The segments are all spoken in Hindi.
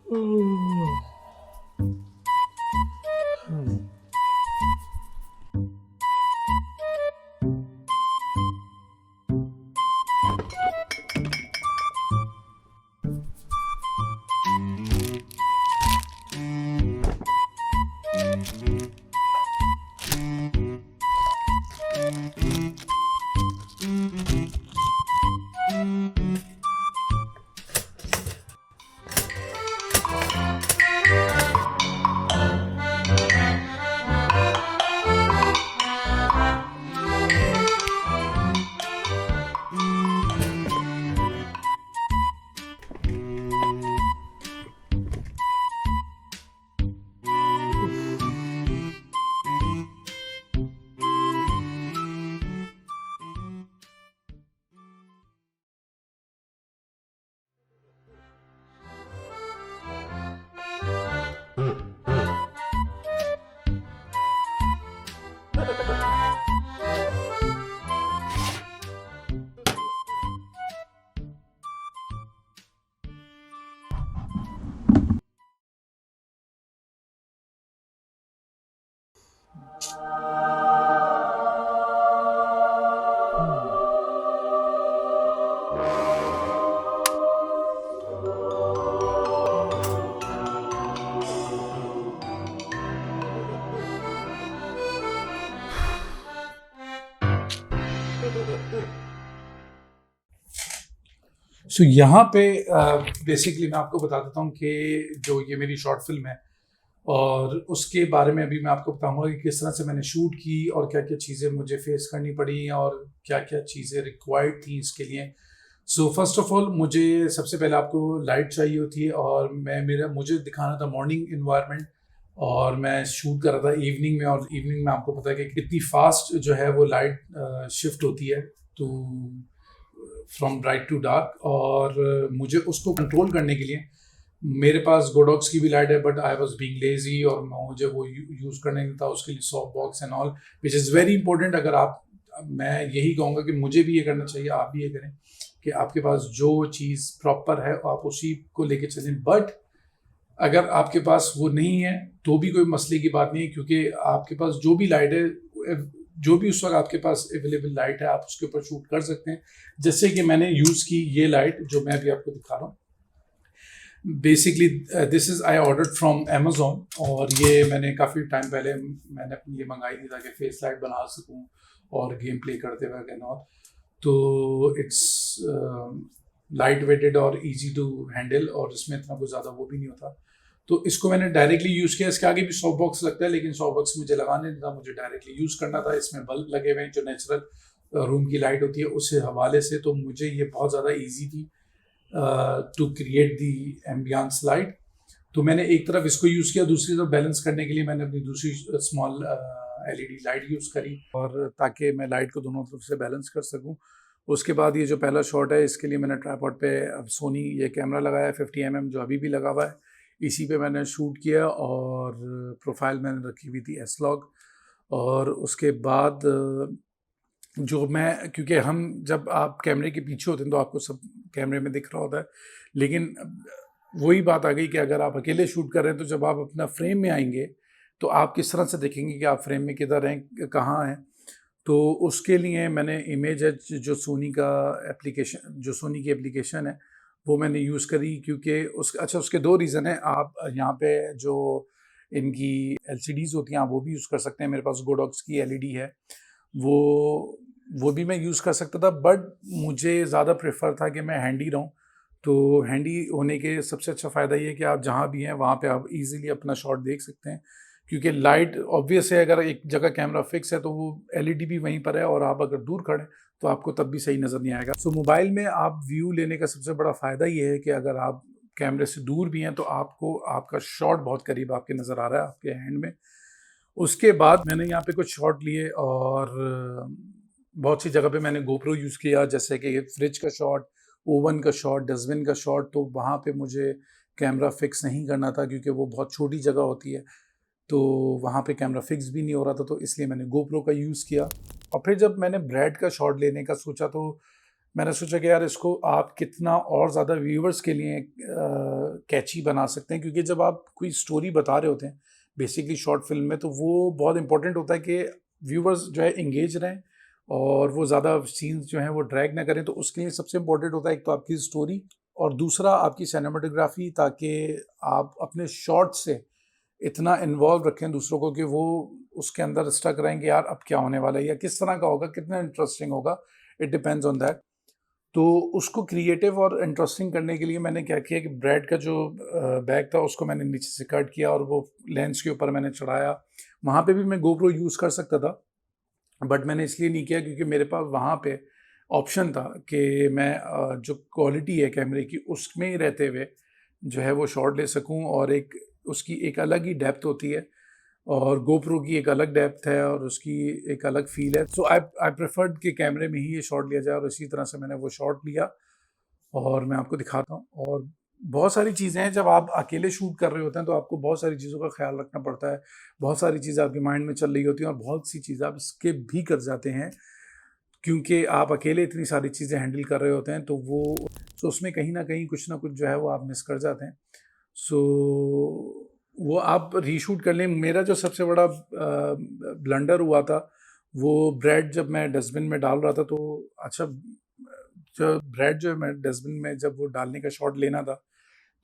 सो यहाँ पे बेसिकली मैं आपको बता देता हूँ कि जो ये मेरी शॉर्ट फिल्म है और उसके बारे में अभी मैं आपको बताऊंगा कि किस तरह से मैंने शूट की और क्या क्या चीज़ें मुझे फेस करनी पड़ी और क्या क्या चीज़ें रिक्वायर्ड थी इसके लिए। सो फर्स्ट ऑफ ऑल मुझे सबसे पहले आपको लाइट चाहिए होती है और मुझे दिखाना था मॉर्निंग इन्वायरमेंट और मैं शूट कर रहा था इवनिंग में, और इवनिंग में आपको पता है कि कितनी फास्ट जो है वो लाइट शिफ्ट होती है तो फ्रॉम ब्राइट टू डार्क, और मुझे उसको कंट्रोल करने के लिए मेरे पास गोडॉक्स की भी लाइट है but I was being lazy और मुझे वो यूज़ करने नहीं था। उसके लिए soft box and all which is very important. अगर आप, मैं यही कहूँगा कि मुझे भी ये करना चाहिए, आप भी ये करें कि आपके पास जो चीज़ प्रॉपर है आप उसी को लेके चलें। बट अगर आपके पास वो नहीं है तो भी कोई मसले की बात नहीं है, क्योंकि आपके पास जो भी लाइट है, जो भी उस वक्त आपके पास अवेलेबल लाइट है, आप उसके ऊपर शूट कर सकते हैं। जैसे कि मैंने यूज़ की ये लाइट जो मैं अभी आपको दिखा रहा हूँ। Basically this is I ordered from Amazon, और ये मैंने काफ़ी टाइम पहले मैंने अपनी ये मंगाई थी ताकि फेस लाइट बना सकूँ और गेम प्ले करते वक्त एंड ऑल। तो इट्स लाइट वेटेड और इजी टू हैंडल, और इसमें इतना कुछ ज़्यादा वो भी नहीं होता। तो इसको मैंने डायरेक्टली यूज़ किया। इसके आगे भी सॉफ्ट बॉक्स लगता है लेकिन सॉफ्ट बॉक्स मुझे लगाने नहीं था, मुझे डायरेक्टली यूज़ करना था। इसमें बल्ब लगे हुए हैं जो नेचुरल रूम की लाइट होती है उस हवाले से, तो मुझे ये बहुत ज़्यादा ईजी थी to create the ambience light. तो मैंने एक तरफ इसको यूज़ किया, दूसरी तरफ बैलेंस करने के लिए मैंने अपनी दूसरी स्मॉल एलईडी लाइट यूज़ करी, और ताकि मैं लाइट को दोनों तरफ से बैलेंस कर सकूं। उसके बाद ये जो पहला शॉट है इसके लिए मैंने ट्राइपॉड पे अब सोनी ये कैमरा लगाया है 50mm जो अभी भी लगा हुआ है, इसी पे मैंने शूट किया, और प्रोफाइल मैंने रखी हुई थी एसलॉग। और उसके बाद जो मैं, क्योंकि हम जब आप कैमरे के पीछे होते हैं तो आपको सब कैमरे में दिख रहा होता है, लेकिन वही बात आ गई कि अगर आप अकेले शूट कर रहे हैं तो जब आप अपना फ्रेम में आएंगे तो आप किस तरह से देखेंगे कि आप फ्रेम में किधर हैं, कहाँ हैं। तो उसके लिए मैंने इमेज एज जो सोनी का एप्लीकेशन, जो सोनी की एप्लीकेशन है वो मैंने यूज़ करी, क्योंकि उसके दो रीज़न हैं। आप यहाँ पे जो इनकी LCDs होती हैं आप वो भी यूज़ कर सकते हैं। मेरे पास गोडॉक्स की LED है, वो भी मैं यूज़ कर सकता था, बट मुझे ज़्यादा प्रेफर था कि मैं हैंडी रहूँ। तो हैंडी होने के सबसे अच्छा फ़ायदा ये है कि आप जहाँ भी हैं वहाँ पे आप इजीली अपना शॉट देख सकते हैं, क्योंकि लाइट ऑब्वियस है, अगर एक जगह कैमरा फिक्स है तो वो LED भी वहीं पर है, और आप अगर दूर खड़े तो आपको तब भी सही नज़र नहीं आएगा। सो मोबाइल में आप व्यू लेने का सबसे बड़ा फ़ायदा ये है कि अगर आप कैमरे से दूर भी हैं तो आपको आपका शॉट बहुत करीब आपके नज़र आ रहा है आपके हैंड में। उसके बाद मैंने यहाँ पे कुछ शॉट लिए, और बहुत सी जगह पे मैंने गोप्रो यूज़ किया, जैसे कि फ्रिज का शॉट, ओवन का शॉट, डस्टबिन का शॉट। तो वहाँ पे मुझे कैमरा फिक्स नहीं करना था क्योंकि वो बहुत छोटी जगह होती है, तो वहाँ पे कैमरा फिक्स भी नहीं हो रहा था, तो इसलिए मैंने गोप्रो का यूज़ किया। और फिर जब मैंने ब्रेड का शॉट लेने का सोचा तो मैंने सोचा कि यार इसको आप कितना और ज़्यादा व्यूवर्स के लिए कैची बना सकते हैं, क्योंकि जब आप कोई स्टोरी बता रहे होते हैं बेसिकली शॉर्ट फिल्म में, तो वो बहुत इंपॉर्टेंट होता है कि व्यूवर्स जो है इंगेज रहें और वो ज़्यादा सीन्स जो हैं वो ड्रैग ना करें। तो उसके लिए सबसे इम्पोर्टेंट होता है एक तो आपकी स्टोरी और दूसरा आपकी सिनेमेटोग्राफी, ताकि आप अपने शॉट से इतना इन्वॉल्व रखें दूसरों को कि वो उसके अंदर स्टक रहेंगे, यार अब क्या होने वाला है या किस तरह का होगा, कितना इंटरेस्टिंग होगा, इट डिपेंड्स ऑन दैट। तो उसको क्रिएटिव और इंटरेस्टिंग करने के लिए मैंने क्या किया कि ब्रेड का जो बैग था उसको मैंने नीचे से कट किया और वो लेंस के ऊपर मैंने चढ़ाया। वहाँ पे भी मैं गोप्रो यूज़ कर सकता था, बट मैंने इसलिए नहीं किया क्योंकि मेरे पास वहाँ पे ऑप्शन था कि मैं जो क्वालिटी है कैमरे की उसमें ही रहते हुए जो है वो शॉट ले सकूँ, और एक उसकी एक अलग ही डेप्थ होती है और गोप्रो की एक अलग डेप्थ है और उसकी एक अलग फील है। सो आई आई प्रेफर्ड कि कैमरे में ही ये शॉट लिया जाए, और इसी तरह से मैंने वो शॉट लिया और मैं आपको दिखाता हूँ। और बहुत सारी चीज़ें हैं, जब आप अकेले शूट कर रहे होते हैं तो आपको बहुत सारी चीज़ों का ख्याल रखना पड़ता है, बहुत सारी चीज़ें आपके माइंड में चल रही होती हैं और बहुत सी चीज़ें आप स्किप भी कर जाते हैं क्योंकि आप अकेले इतनी सारी चीज़ें हैंडल कर रहे होते हैं। तो वो तो उसमें कहीं ना कुछ जो है वो आप मिस कर जाते हैं। सो वो आप रीशूट कर लें। मेरा जो सबसे बड़ा ब्लंडर हुआ था वो ब्रेड जब मैं डस्टबिन में डाल रहा था, तो अच्छा, जो ब्रेड जो है मैं डस्टबिन में जब वो डालने का शॉट लेना था,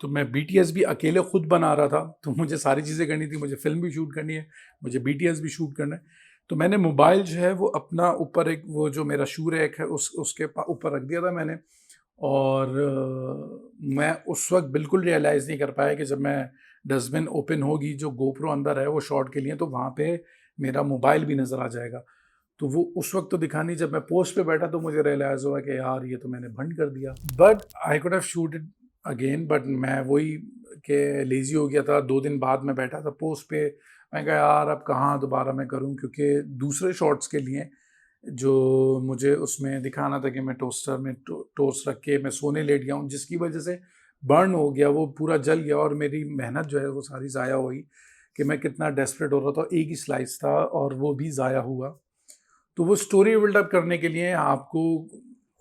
तो मैं बीटीएस भी अकेले खुद बना रहा था, तो मुझे सारी चीज़ें करनी थी, मुझे फिल्म भी शूट करनी है, मुझे बीटीएस भी शूट करना है। तो मैंने मोबाइल जो है वो अपना ऊपर एक वो जो मेरा शू रैक है उसके ऊपर रख दिया था मैंने। और मैं उस वक्त बिल्कुल रियलाइज़ नहीं कर पाया कि जब मैं डस्टबिन ओपन होगी जो गोप्रो अंदर है वो शॉट के लिए, तो वहाँ पे मेरा मोबाइल भी नज़र आ जाएगा। तो वो उस वक्त तो दिखा नहीं, जब मैं पोस्ट पे बैठा तो मुझे रियलाइज़ हुआ कि यार ये तो मैंने बंद कर दिया। But I could have shoot it again, but मैं वही कि लेज़ी हो गया था। 2 दिन बाद मैं बैठा था पोस्ट पे, मैं कहा यार अब कहाँ दोबारा मैं करूँ, क्योंकि दूसरे शॉट्स के लिए जो मुझे उसमें दिखाना था कि मैं टोस्टर में टोस्ट रख के मैं सोने लेट गया हूँ, जिसकी वजह से बर्न हो गया, वो पूरा जल गया और मेरी मेहनत जो है वो सारी ज़ाया हुई कि मैं कितना डेस्परेट हो रहा था। एक ही स्लाइस था और वो भी ज़ाया हुआ। तो वो स्टोरी बिल्डअप करने के लिए आपको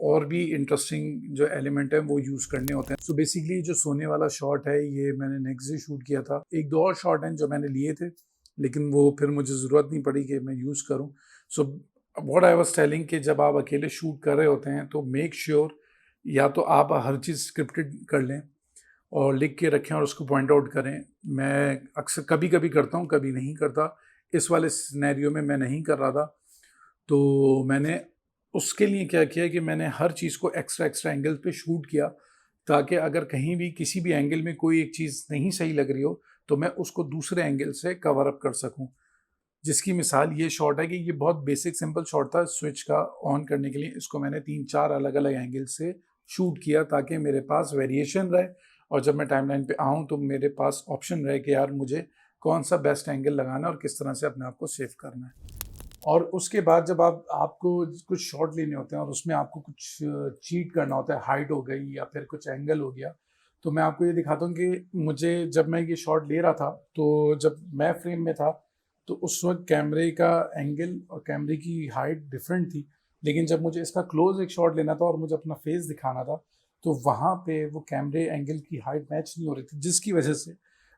और भी इंटरेस्टिंग जो एलिमेंट है वो यूज़ करने होते हैं। सो बेसिकली जो सोने वाला शॉट है ये मैंने नेक्स्ट डे शूट किया था। एक दो और शॉट हैं जो मैंने लिए थे, लेकिन वो फिर मुझे ज़रूरत नहीं पड़ी कि मैं यूज़ करूँ। So what I was telling कि जब आप अकेले शूट कर रहे होते हैं तो मेक श्योर या तो आप हर चीज़ स्क्रिप्टेड कर लें और लिख के रखें और उसको पॉइंट आउट करें। मैं अक्सर कभी कभी करता हूँ, कभी नहीं करता। इस वाले सिनेरियो में मैं नहीं कर रहा था, तो मैंने उसके लिए क्या किया कि मैंने हर चीज़ को एक्स्ट्रा एक्स्ट्रा एंगल पे शूट किया, ताकि अगर कहीं भी किसी भी एंगल में कोई एक चीज़ नहीं सही लग रही हो तो मैं उसको दूसरे एंगल से कवर अप कर सकूं। जिसकी मिसाल ये शॉट है कि ये बहुत बेसिक सिंपल शॉट था स्विच का ऑन करने के लिए। इसको मैंने 3-4 अलग अलग एंगल से शूट किया ताकि मेरे पास वेरिएशन रहे, और जब मैं टाइमलाइन पे आऊँ तो मेरे पास ऑप्शन रहे कि यार मुझे कौन सा बेस्ट एंगल लगाना है और किस तरह से अपने आप को सेव करना है। और उसके बाद जब आपको कुछ शॉट लेने होते हैं और उसमें आपको कुछ चीट करना होता है, हाइट हो गई या फिर कुछ एंगल हो गया, तो मैं आपको ये दिखाता हूँ कि मुझे जब मैं ये शॉट ले रहा था तो जब मैं फ्रेम में था तो उस वक्त कैमरे का एंगल और कैमरे की हाइट डिफरेंट थी, लेकिन जब मुझे इसका क्लोज एक शॉट लेना था और मुझे अपना फेस दिखाना था तो वहाँ पे वो कैमरे एंगल की हाइट मैच नहीं हो रही थी, जिसकी वजह से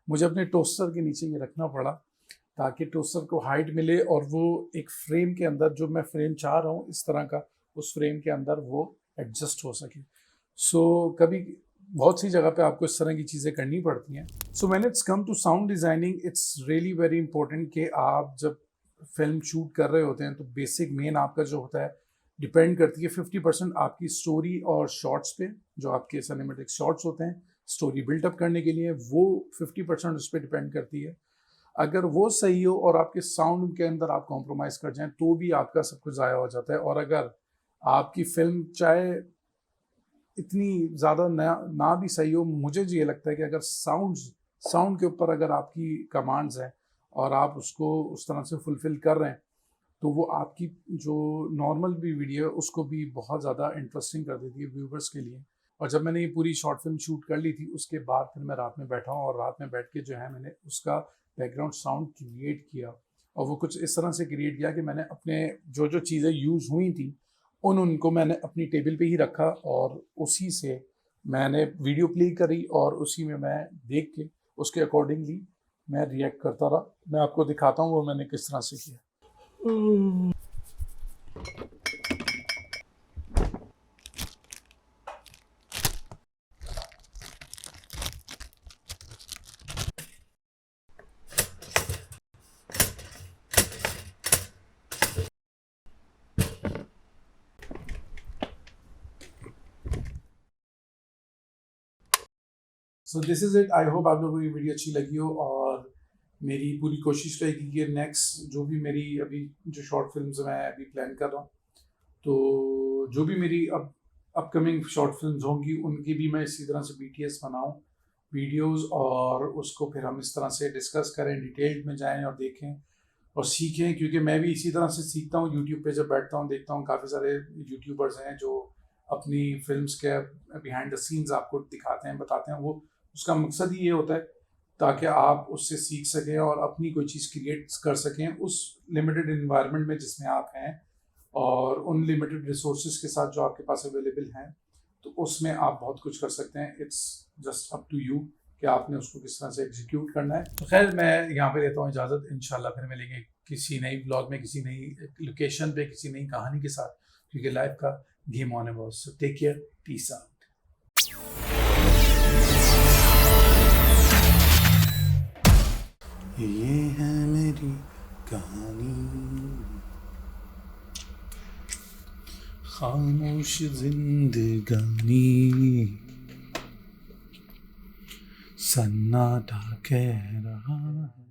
मुझे अपने टोस्टर के नीचे ये रखना पड़ा ताकि टोस्टर को हाइट मिले और वो एक फ्रेम के अंदर जो मैं फ्रेम चाह रहा हूँ इस तरह का उस फ्रेम के अंदर वो एडजस्ट हो सके। सो कभी बहुत सी जगह पे आपको इस तरह की चीज़ें करनी पड़ती हैं। So when it's come to sound designing it's really very important कि आप जब फिल्म शूट कर रहे होते हैं तो बेसिक मेन आपका जो होता है डिपेंड करती है 50% आपकी स्टोरी और शॉर्ट्स पे, जो आपके सिनेमेटिक शॉर्ट्स होते हैं स्टोरी बिल्टअप करने के लिए, वो 50% उस पर डिपेंड करती है। अगर वो सही हो और आपके साउंड के अंदर आप कॉम्प्रोमाइज़ कर जाएं तो भी आपका सब कुछ ज़ाया हो जाता है। और अगर आपकी फिल्म चाहे इतनी ज़्यादा ना भी सही हो, मुझे जो ये लगता है कि अगर साउंड के ऊपर अगर आपकी कमांड्स हैं और आप उसको उस तरह से फुलफ़िल कर रहे हैं तो वो आपकी जो नॉर्मल भी वीडियो है उसको भी बहुत ज़्यादा इंटरेस्टिंग कर देती है व्यूवर्स के लिए। और जब मैंने ये पूरी शॉर्ट फिल्म शूट कर ली थी उसके बाद फिर मैं रात में बैठा हूँ और रात में बैठ के जो है मैंने उसका बैकग्राउंड साउंड क्रिएट किया। और वो कुछ इस तरह से क्रिएट किया कि मैंने अपने जो जो चीज़ें यूज़ हुई थी उनको मैंने अपनी टेबल पे ही रखा और उसी से मैंने वीडियो प्ले करी और उसी में मैं देख के उसके अकॉर्डिंगली मैं रिएक्ट करता रहा। मैं आपको दिखाता हूँ वो मैंने किस तरह से किया। So this is it. I hope आप लोगों को ये वीडियो अच्छी लगी हो और मेरी पूरी कोशिश रहेगी कि नेक्स्ट जो भी मेरी अभी जो शॉर्ट फिल्म्स मैं अभी प्लान कर रहा हूँ, तो जो भी मेरी अब अपकमिंग शॉर्ट फिल्म्स होंगी उनकी भी मैं इसी तरह से BTS बनाऊँ वीडियोस और उसको फिर हम इस तरह से डिस्कस करें, डिटेल में जाएं और देखें और सीखें, क्योंकि मैं भी इसी तरह से सीखता हूँ। यूट्यूब पे जब बैठता हूँ देखता हूँ काफ़ी सारे यूट्यूबर्स हैं जो अपनी फिल्म्स के बिहाइंड द सीन्स आपको दिखाते हैं, बताते हैं। वो उसका मकसद ही ये होता है ताकि आप उससे सीख सकें और अपनी कोई चीज़ क्रिएट कर सकें उस लिमिटेड इन्वायरमेंट में जिसमें आप हैं और उन लिमिटेड रिसोर्सेज के साथ जो आपके पास अवेलेबल हैं, तो उसमें आप बहुत कुछ कर सकते हैं। It's just up to you कि आपने उसको किस तरह से एग्जीक्यूट करना है। तो खैर मैं यहाँ पे लेता हूँ इजाज़त। इंशाल्लाह फिर मिलेंगे किसी नई ब्लॉग में, किसी नई लोकेशन पे, किसी नई कहानी के साथ, क्योंकि लाइफ का गेम ऑन है boss. So take care, peace out. ये है मेरी कहानी, खामोश जिंदगानी, सन्नाटा कह रहा है।